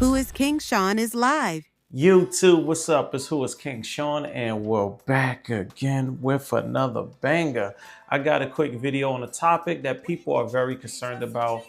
Whoiskingshawn is live. YouTube, what's up? It's Whoiskingshawn, and we're back again with another banger. I got a quick video on a topic that people are very concerned about.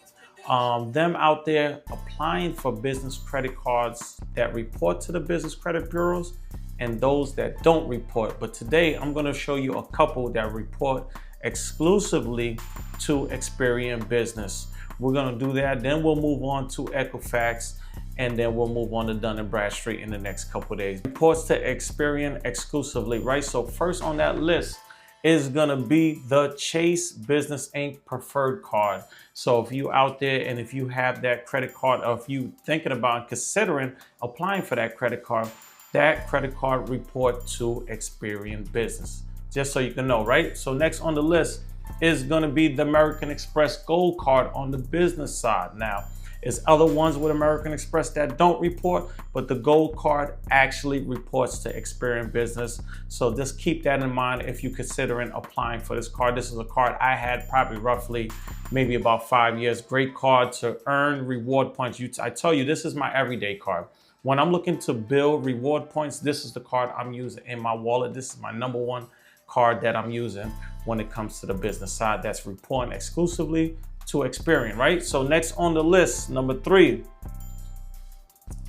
Them out there applying for business credit cards that report to the business credit bureaus and those that don't report. But today I'm going to show you a couple that report exclusively to Experian Business. We're going to do that. Then we'll move on to Equifax, and then we'll move on to Dun & Bradstreet in the next couple of days. Reports to Experian exclusively, right? So first on that list is gonna be the Chase Business Inc. Preferred Card. So if you out there and if you have that credit card, or if you thinking about considering applying for that credit card report to Experian Business. Just so you can know, right? So next on the list is gonna be the American Express Gold Card on the business side. Now, there's other ones with American Express that don't report, but the Gold Card actually reports to Experian Business. So just keep that in mind if you're considering applying for this card. This is a card I had probably roughly maybe about 5 years. Great card to earn reward points. I tell you, this is my everyday card. When I'm looking to build reward points, this is the card I'm using in my wallet. This is my #1 card that I'm using when it comes to the business side that's reporting exclusively to Experian, right? So next on the list, number 3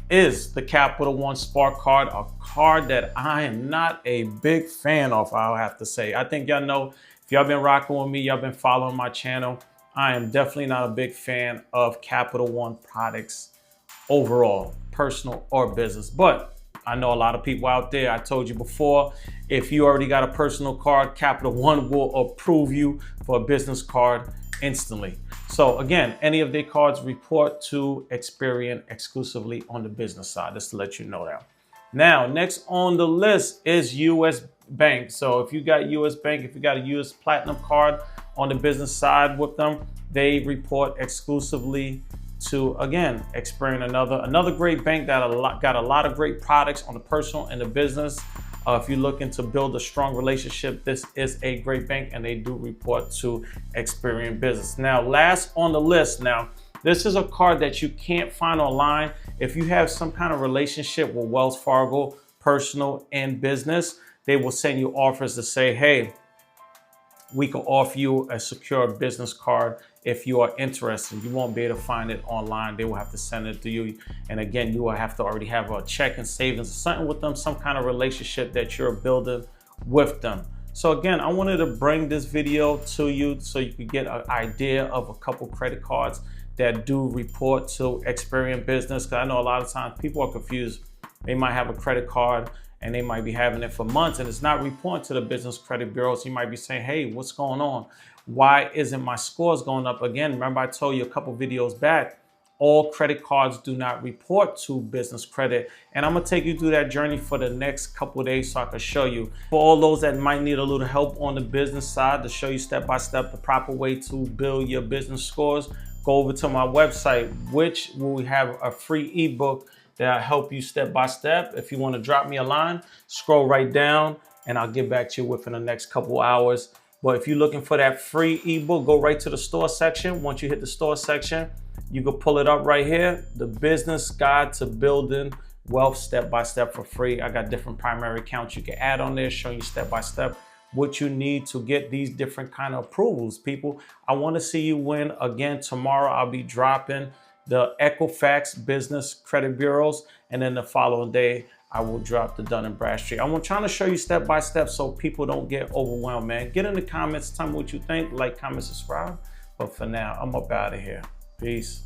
is the Capital One Spark Card, a card that I am not a big fan of, I'll have to say. I think y'all know, if y'all been rocking with me, y'all been following my channel, I am definitely not a big fan of Capital One products overall, personal or business. But I know a lot of people out there, I told you before, if you already got a personal card, Capital One will approve you for a business card instantly. So again, any of their cards report to Experian exclusively on the business side, just to let you know that. Now, next on the list is US Bank. So if you got US Bank, if you got a US Platinum card on the business side with them, they report exclusively to, again, Experian, another great bank that got a lot of great products on the personal and the business. If you're looking to build a strong relationship, this is a great bank, and they do report to Experian Business. Now, last on the list, now, this is a card that you can't find online. If you have some kind of relationship with Wells Fargo, personal and business, they will send you offers to say, hey, we can offer you a secure business card if you are interested. You won't be able to find it online. They will have to send it to you. And again, you will have to already have a check and savings, something with them, some kind of relationship that you're building with them. So again, I wanted to bring this video to you so you could get an idea of a couple credit cards that do report to Experian Business. Because I know a lot of times people are confused. They might have a credit card and they might be having it for months and it's not reporting to the business credit bureaus. You might be saying, hey, what's going on? Why isn't my scores going up? Again, remember I told you a couple videos back, all credit cards do not report to business credit. And I'm gonna take you through that journey for the next couple of days so I can show you. For all those that might need a little help on the business side, to show you step by step the proper way to build your business scores, go over to my website, which will have a free ebook that'll help you step by step. If you want to drop me a line, scroll right down and I'll get back to you within the next couple hours. But if you're looking for that free ebook, go right to the store section. Once you hit the store section, you can pull it up right here. The Business Guide to Building Wealth Step by Step for free. I got different primary accounts you can add on there, showing you step by step what you need to get these different kind of approvals. People, I want to see you win. Again, tomorrow I'll be dropping the Equifax business credit bureaus, and then the following day I will drop the Dun & Bradstreet. I'm trying to show you step by step so people don't get overwhelmed, man. Get in the comments, tell me what you think, like, comment, subscribe. But for now, I'm up out of here. Peace.